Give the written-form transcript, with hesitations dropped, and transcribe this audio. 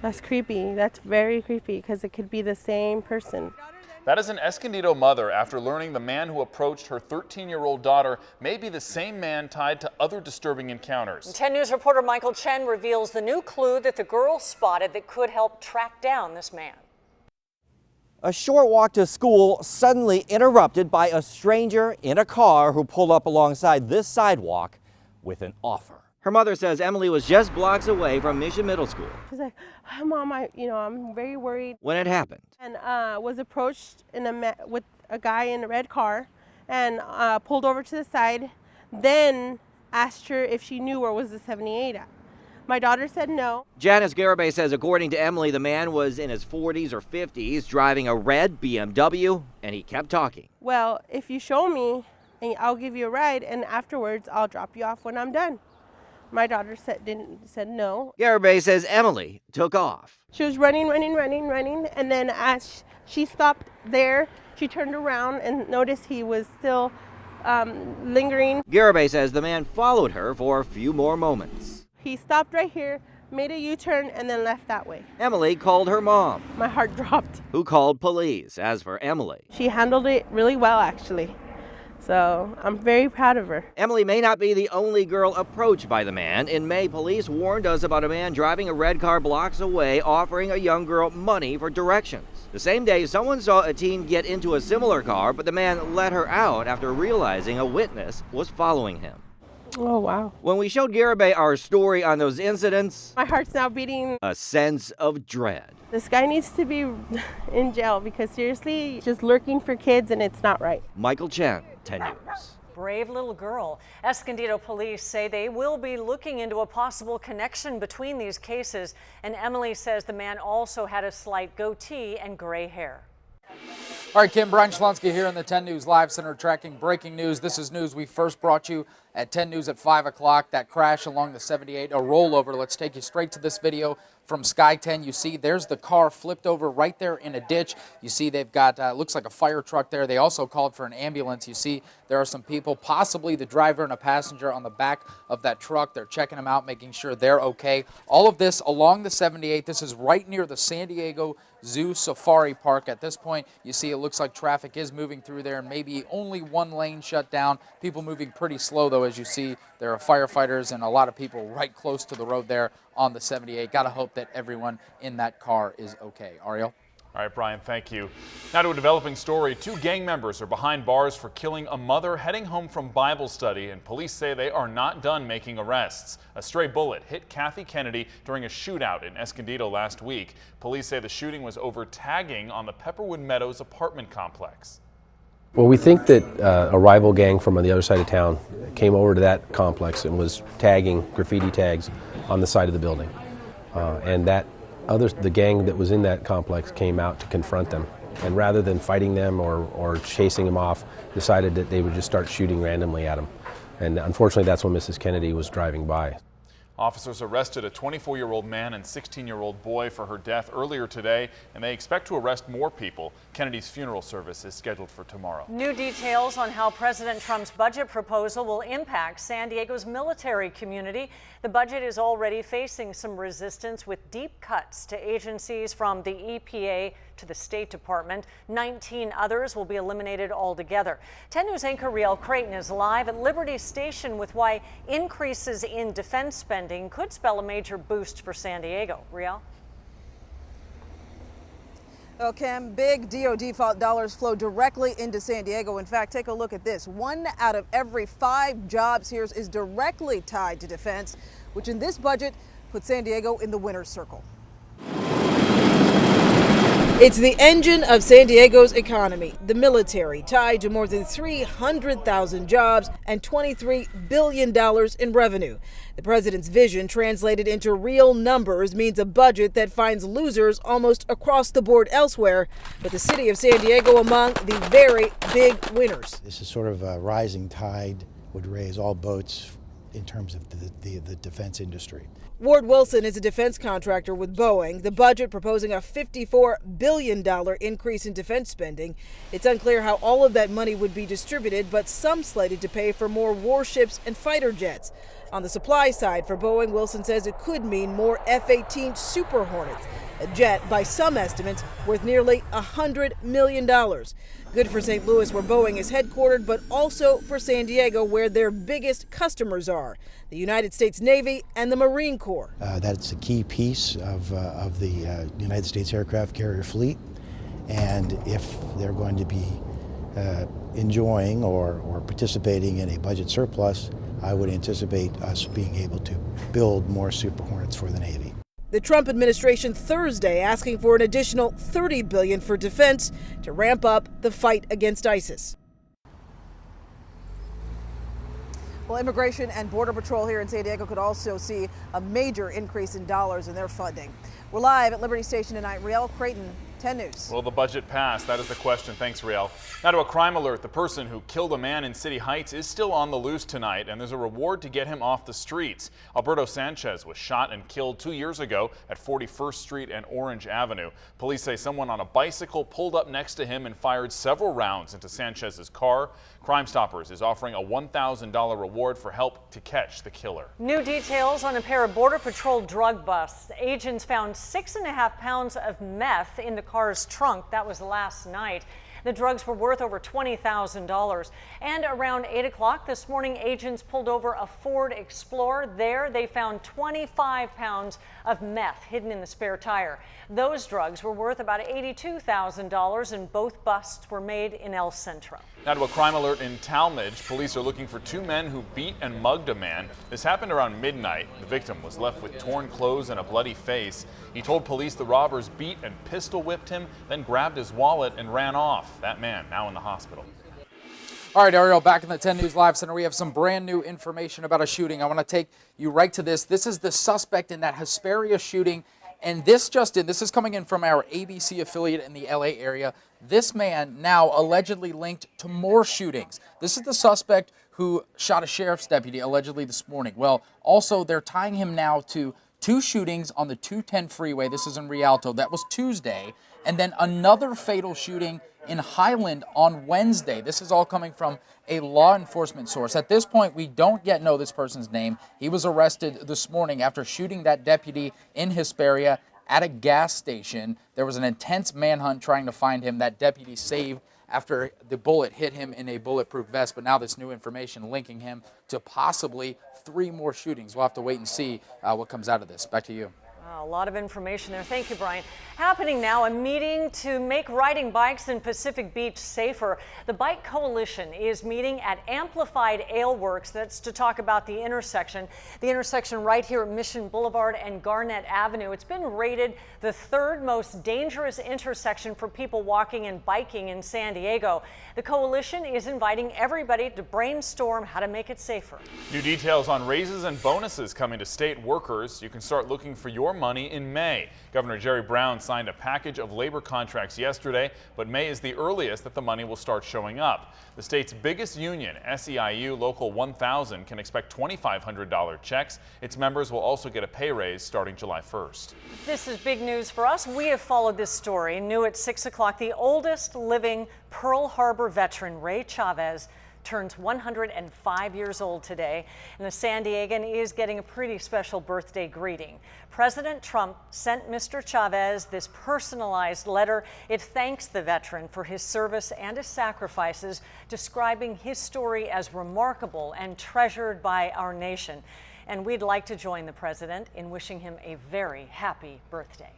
That's creepy. That's very creepy because it could be the same person. That is an Escondido mother after learning the man who approached her 13-year-old daughter may be the same man tied to other disturbing encounters. 10 News reporter Michael Chen reveals the new clue that the girl spotted that could help track down this man. A short walk to school suddenly interrupted by a stranger in a car who pulled up alongside this sidewalk with an offer. Her mother says Emily was just blocks away from Mission Middle School. She's like, "Hi, Mom, I'm very worried." When it happened. And was approached with a guy in a red car and pulled over to the side, then asked her if she knew where was the 78 at. My daughter said no. Janice Garibay says according to Emily, the man was in his 40s or 50s driving a red BMW, and he kept talking. Well, if you show me, I'll give you a ride, and afterwards I'll drop you off when I'm done. My daughter said no. Garibay says Emily took off. She was running, and then as she stopped there, she turned around and noticed he was still lingering. Garibay says the man followed her for a few more moments. He stopped right here, made a U-turn, and then left that way. Emily called her mom. My heart dropped. Who called police. As for Emily, she handled it really well, actually. So I'm very proud of her. Emily may not be the only girl approached by the man. In May, police warned us about a man driving a red car blocks away offering a young girl money for directions. The same day, someone saw a teen get into a similar car, but the man let her out after realizing a witness was following him. Oh, wow. When we showed Garibay our story on those incidents, my heart's now beating. A sense of dread. This guy needs to be in jail because seriously, just lurking for kids and it's not right. Michael Chen, 10 News. Brave little girl. Escondido police say they will be looking into a possible connection between these cases, and Emily says the man also had a slight goatee and gray hair. All right, Kim, Brian Shlonsky here in the 10 News Live Center tracking breaking news. This is news we first brought you at 10 News at 5 o'clock. That crash along the 78, a rollover. Let's take you straight to this video from Sky 10. You see there's the car flipped over right there in a ditch. You see they've got, looks like a fire truck there. They also called for an ambulance. You see there are some people, possibly the driver and a passenger on the back of that truck. They're checking them out, making sure they're okay. All of this along the 78. This is right near the San Diego Zoo Safari Park. At this point, you see it looks like traffic is moving through there, and maybe only one lane shut down. People moving pretty slow, though, as you see. There are firefighters and a lot of people right close to the road there on the 78. Got to hope that everyone in that car is okay. Ariel? All right, Brian, thank you. Now to a developing story. 2 gang members are behind bars for killing a mother heading home from Bible study, and police say they are not done making arrests. A stray bullet hit Kathy Kennedy during a shootout in Escondido last week. Police say the shooting was over tagging on the Pepperwood Meadows apartment complex. Well, we think that a rival gang from the other side of town came over to that complex and was tagging, graffiti tags, on the side of the building. And the gang that was in that complex came out to confront them. And rather than fighting them or chasing them off, decided that they would just start shooting randomly at them. And unfortunately, that's when Mrs. Kennedy was driving by. Officers arrested a 24-year-old man and 16-year-old boy for her death earlier today, and they expect to arrest more people. Kennedy's funeral service is scheduled for tomorrow. New details on how President Trump's budget proposal will impact San Diego's military community. The budget is already facing some resistance with deep cuts to agencies from the EPA to the State Department. 19 others will be eliminated altogether. 10 News anchor Riel Creighton is live at Liberty Station with why increases in defense spending could spell a major boost for San Diego. Riel? Well, Kim, big DOD dollars flow directly into San Diego. In fact, take a look at this. 1 out of every 5 jobs here is directly tied to defense, which in this budget puts San Diego in the winner's circle. It's the engine of San Diego's economy, the military, tied to more than 300,000 jobs and $23 billion in revenue. The president's vision translated into real numbers means a budget that finds losers almost across the board elsewhere, but the city of San Diego among the very big winners. This is sort of a rising tide would raise all boats in terms of the defense industry. Ward Wilson is a defense contractor with Boeing. The budget proposing a $54 billion increase in defense spending. It's unclear how all of that money would be distributed, but some slated to pay for more warships and fighter jets. On the supply side for Boeing, Wilson says it could mean more F-18 Super Hornets, a jet, by some estimates, worth nearly $100 million. Good for St. Louis, where Boeing is headquartered, but also for San Diego, where their biggest customers are, the United States Navy and the Marine Corps. That's a key piece of the United States aircraft carrier fleet. And if they're going to be enjoying or participating in a budget surplus, I would anticipate us being able to build more Super Hornets for the Navy. The Trump administration Thursday asking for an additional $30 billion for defense to ramp up the fight against ISIS. Well, Immigration and Border Patrol here in San Diego could also see a major increase in dollars in their funding. We're live at Liberty Station tonight. Riel Creighton, 10 News. Will the budget pass? That is the question. Thanks, Riel. Now to a crime alert. The person who killed a man in City Heights is still on the loose tonight, and there's a reward to get him off the streets. Alberto Sanchez was shot and killed 2 years ago at 41st Street and Orange Avenue. Police say someone on a bicycle pulled up next to him and fired several rounds into Sanchez's car. Crime Stoppers is offering a $1,000 reward for help to catch the killer. New details on a pair of Border Patrol drug busts. Agents found 6.5 pounds of meth in the car's trunk. That was last night. The drugs were worth over $20,000. And around 8 o'clock this morning, agents pulled over a Ford Explorer. There, they found 25 pounds of meth hidden in the spare tire. Those drugs were worth about $82,000, and both busts were made in El Centro. Now to a crime alert in Talmadge. Police are looking for 2 men who beat and mugged a man. This happened around midnight. The victim was left with torn clothes and a bloody face. He told police the robbers beat and pistol whipped him, then grabbed his wallet and ran off. That man now in the hospital. All right, Ariel, back in the 10 News Live Center, we have some brand new information about a shooting. I want to take you right to this. This is the suspect in that Hesperia shooting. And this is coming in from our ABC affiliate in the LA area. This man now allegedly linked to more shootings. This is the suspect who shot a sheriff's deputy allegedly this morning. Well, also they're tying him now to 2 shootings on the 210 freeway. This is in Rialto. That was Tuesday. And then another fatal shooting in Highland on Wednesday. This is all coming from a law enforcement source. At this point, we don't yet know this person's name. He was arrested this morning after shooting that deputy in Hesperia at a gas station. There was an intense manhunt trying to find him. That deputy saved after the bullet hit him in a bulletproof vest. But now this new information linking him to possibly 3 more shootings. We'll have to wait and see what comes out of this. Back to you. A lot of information there. Thank you, Brian. Happening now, a meeting to make riding bikes in Pacific Beach safer. The Bike Coalition is meeting at Amplified Ale Works. That's to talk about the intersection right here at Mission Boulevard and Garnett Avenue. It's been rated the 3rd most dangerous intersection for people walking and biking in San Diego. The coalition is inviting everybody to brainstorm how to make it safer. New details on raises and bonuses coming to state workers. You can start looking for your money in May. Governor Jerry Brown signed a package of labor contracts yesterday, but May is the earliest that the money will start showing up. The state's biggest union, SEIU Local 1000, can expect $2,500 checks. Its members will also get a pay raise starting July 1st. This is big news for us. We have followed this story. New at 6 o'clock, the oldest living Pearl Harbor veteran, Ray Chavez, turns 105 years old today, and the San Diegan is getting a pretty special birthday greeting. President Trump sent Mr. Chavez this personalized letter. It thanks the veteran for his service and his sacrifices, describing his story as remarkable and treasured by our nation. And we'd like to join the president in wishing him a very happy birthday.